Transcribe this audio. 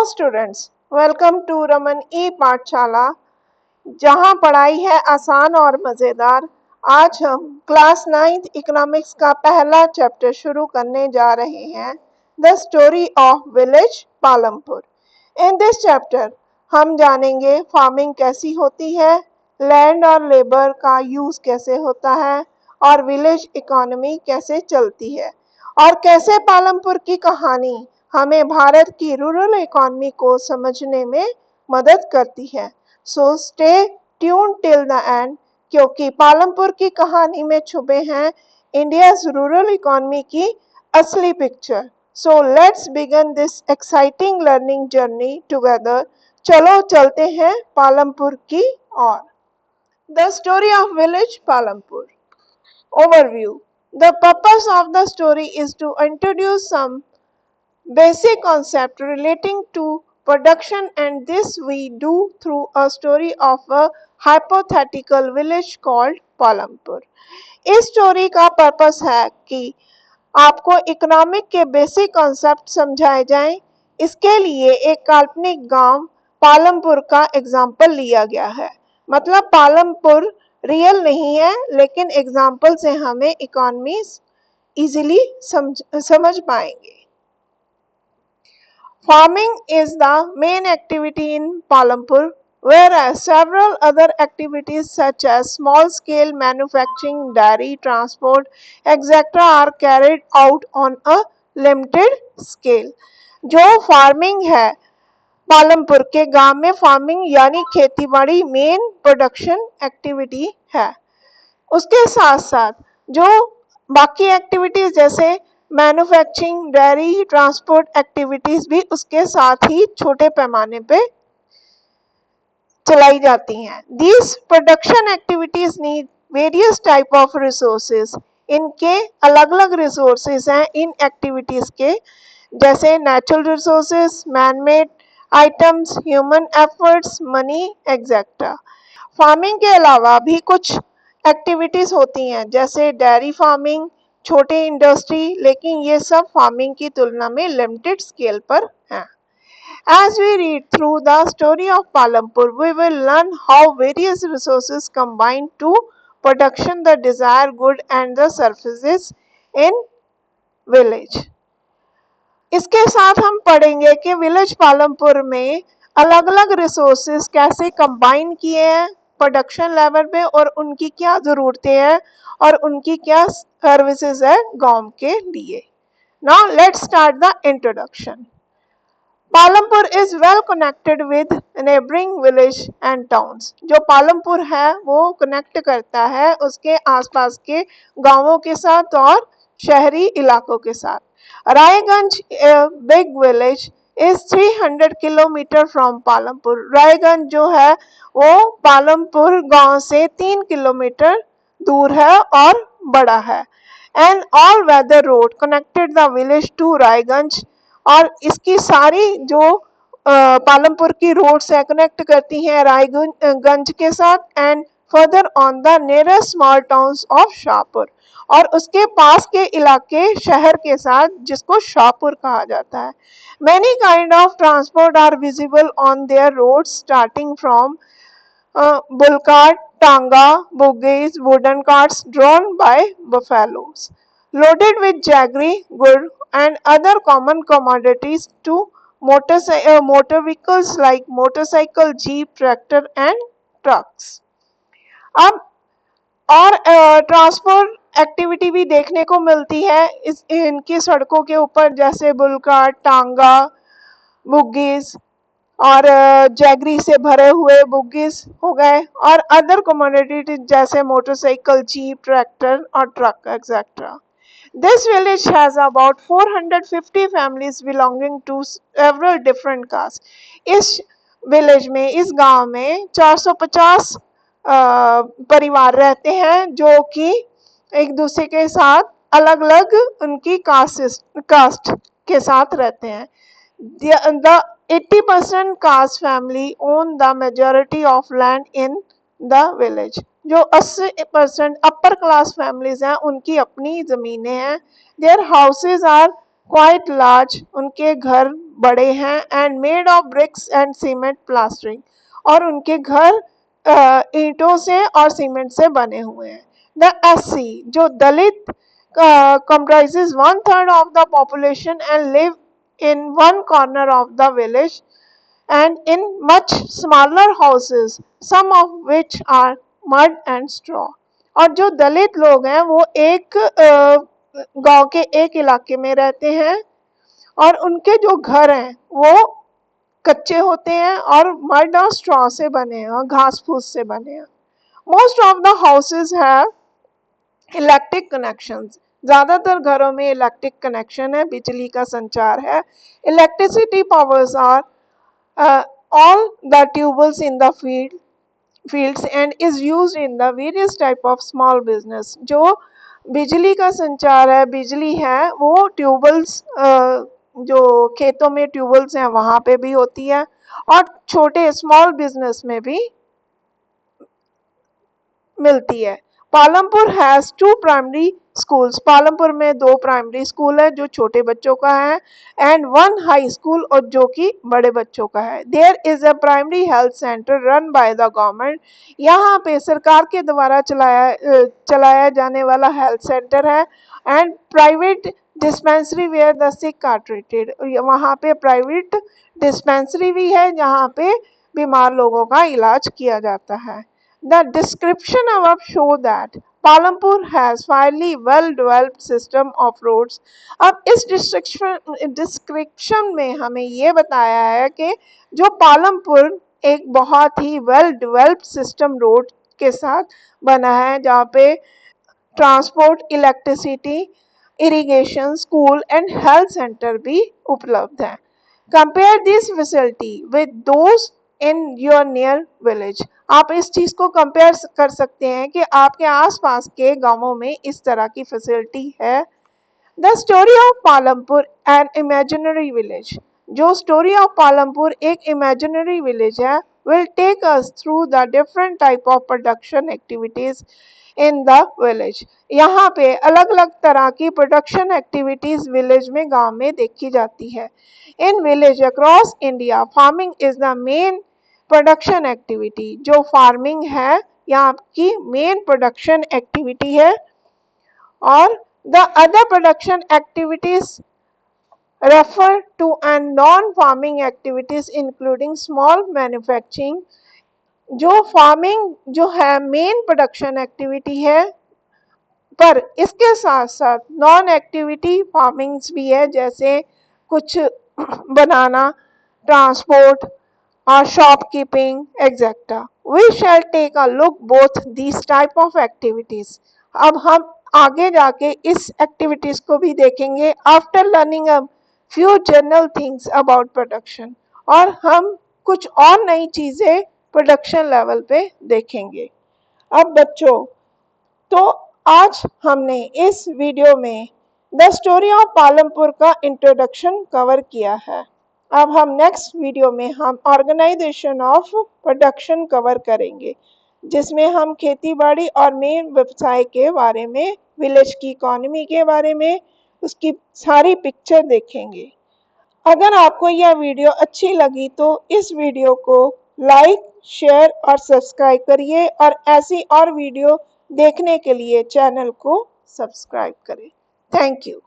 Hello students, welcome to Raman e Pathshala, जहां पढ़ाई है आसान और मज़ेदार। आज हम क्लास 9th इकोनॉमिक्स का पहला चैप्टर शुरू करने जा रहे हैं, the story of village Palampur. In this chapter हम जानेंगे फार्मिंग कैसी होती है, लैंड और लेबर का यूज़ कैसे होता है और विलेज इकोनॉमी कैसे चलती है और कैसे पालमपुर की कहानी हमें भारत की रूरल इकोनॉमी को समझने में मदद करती है। So stay tune till the end, क्योंकि पालमपुर की कहानी में छुपे हैं इंडियाज रूरल इकोनॉमी की असली picture. So let's begin this exciting learning journey together. चलो चलते हैं पालमपुर की ओर। The story of village Palampur. Overview. The purpose of the story is to introduce some basic concept relating to production, and this we do through a story of a hypothetical village called Palampur. इस story का purpose है कि आपको economic के basic concept समझाए जाएं। इसके लिए एक काल्पनिक गांव पालमपुर का एग्जाम्पल लिया गया है। मतलब पालमपुर रियल नहीं है, लेकिन एग्जाम्पल से हमें इकोनॉमी इजीली समझ पाएंगे। Farming is the main activity in Palampur, whereas several other activities such as small-scale manufacturing, dairy, transport, etc. are carried out on a limited scale. जो फार्मिंग है, पालमपुर के गांव में फार्मिंग यानी खेतीबाड़ी मेन प्रोडक्शन एक्टिविटी है। उसके साथ साथ जो बाकी एक्टिविटीज जैसे मैन्युफैक्चरिंग, डेयरी, ट्रांसपोर्ट एक्टिविटीज भी उसके साथ ही छोटे पैमाने पे चलाई जाती हैं। These production activities need various type of resources. इनके अलग-अलग रिसोर्सेज हैं इन एक्टिविटीज के, जैसे natural resources, man-made items, human efforts, money etcetera. Farming के अलावा भी कुछ एक्टिविटीज होती हैं, जैसे डेयरी फार्मिंग, छोटे इंडस्ट्री, लेकिन ये सब फार्मिंग की तुलना में लिमिटेड स्केल पर हैं। As we read through the story of Palampur, we will learn how various resources combine to production the desired good and the services in village. इसके साथ हम पढ़ेंगे कि विलेज पालमपुर में अलग-अलग रिसोर्सेज कैसे कंबाइन किए हैं प्रोडक्शन लेवल पे और उनकी क्या ज़रूरतें हैं और उनकी क्या सर्विसेज है गांव के लिए। Now let's start the introduction. Palampur is well connected with neighbouring village and towns. जो पालमपुर है वो कनेक्ट करता है उसके आसपास के गांवों के साथ और शहरी इलाकों के साथ। Raiganj, a big village, is 300 kilometre from Palampur. Raiganj जो है वो पालमपुर गांव से 3 किलोमीटर दूर है और बड़ा है। And all weather road connected the village to Raiganj, और इसकी सारी जो पालमपुर की रोड्स है कनेक्ट करती हैं रायगंज के साथ and further on the nearest small towns of Shahpur, और उसके पास के इलाके शहर के साथ जिसको शाहपुर कहा जाता है। Many kind of transport are visible on their road starting from bull cart, tanga, buggies, wooden carts drawn by buffaloes, loaded with jaggery, wood, and other common commodities to motor vehicles like motorcycle, jeep, tractor, and trucks. अब और transport activity भी देखने को मिलती है इनकी सड़कों के ऊपर, जैसे बुल कार्ट, टांगा, बुग्गीज और जैगरी से भरे हुए बुग्गीज हो गए, और अदर कमोडिटी जैसे मोटरसाइकिल, जीप, ट्रैक्टर और truck etcetera. This village has about 450 families belonging to several different castes. इस विलेज में, इस गांव में 450 परिवार रहते हैं जो कि एक दूसरे के साथ अलग-अलग उनकी कास्ट के साथ रहते हैं। The 80% caste family own the majority of land in the village. जो 80% अपर क्लास फैमिलीज हैं उनकी अपनी जमीनें हैं। Their houses are quite large, उनके घर बड़े हैं, and made of BRICS and cement plastering, और उनके घर ईंटों से और सीमेंट से बने हुए हैं। द एससी, जो दलित comprises 1/3 of the population and live in one corner of the village and in much smaller houses, some of which are mud and straw. और जो दलित लोग हैं वो एक गांव के एक इलाके में रहते हैं और उनके जो घर हैं वो कच्चे होते हैं और मड और स्ट्रॉ से बने हैं और घास फूस से बने हैं। Most of the houses have electric connections, ज्यादातर घरों में इलेक्ट्रिक कनेक्शन है, बिजली का संचार है। Electricity powers are all the tubes in the fields and is used in the various type of small business। जो बिजली का संचार है, बिजली है, वो ट्यूबल्स जो खेतों में ट्यूबल्स हैं वहां पे भी होती है और छोटे स्मॉल बिजनेस में भी मिलती है। Palampur has 2 primary schools, Palampur में 2 प्राइमरी स्कूल है जो छोटे बच्चों का है, एंड 1 हाई स्कूल और जो कि बड़े बच्चों का है। There is a primary health centre run by the government, यहाँ पे सरकार के द्वारा चलाया जाने वाला हेल्थ सेंटर है, and private dispensary where the sick are treated, वहाँ पे प्राइवेट डिस्पेंसरी भी है जहाँ पे बीमार लोगों का इलाज किया जाता है। The description above show that Palampur has fairly well developed system of roads। अब इस डिस्क्रिप्शन में हमें ये बताया है कि जो पालमपुर एक बहुत ही वेल डेवलप्ड सिस्टम रोड के साथ बना है जहाँ पे transport, electricity, irrigation, school and health centre भी उपलब्ध है। Compare this facility with those in your near village, आप इस चीज को कंपेयर कर सकते हैं कि आपके आसपास के गांवों में इस तरह की फैसिलिटी है। The story of Palampur an imaginary village, जो स्टोरी ऑफ पालमपुर एक इमेजिनरी विलेज है, will take us through the different type of production activities in the village। यहाँ पे अलग अलग तरह की प्रोडक्शन एक्टिविटीज विलेज में, गांव में देखी जाती है। In village across India farming is the main production activity, जो फार्मिंग है यहाँ की मेन प्रोडक्शन एक्टिविटी है, और the other production activities refer to and non-farming activities including small manufacturing। जो फार्मिंग जो है मेन प्रोडक्शन एक्टिविटी है, पर इसके साथ साथ नॉन एक्टिविटी फार्मिंग्स भी है, जैसे कुछ बनाना, ट्रांसपोर्ट और shopkeeping etcetera. We shall take a look both this type of activities. अब हम आगे जाके इस एक्टिविटीज को भी देखेंगे after learning a few general things about production, और हम कुछ और नई चीजें प्रोडक्शन लेवल पे देखेंगे। अब बच्चों, तो आज हमने इस वीडियो में द स्टोरी ऑफ पालमपुर का इंट्रोडक्शन कवर किया है। अब हम नेक्स्ट वीडियो में हम ऑर्गेनाइजेशन ऑफ प्रोडक्शन कवर करेंगे, जिसमें हम खेती बाड़ी और मेन व्यवसाय के बारे में, विलेज की इकोनॉमी के बारे में, उसकी सारी पिक्चर देखेंगे। अगर आपको यह वीडियो अच्छी लगी तो इस वीडियो को लाइक, शेयर और सब्सक्राइब करिए, और ऐसी और वीडियो देखने के लिए चैनल को सब्सक्राइब करें। Thank you.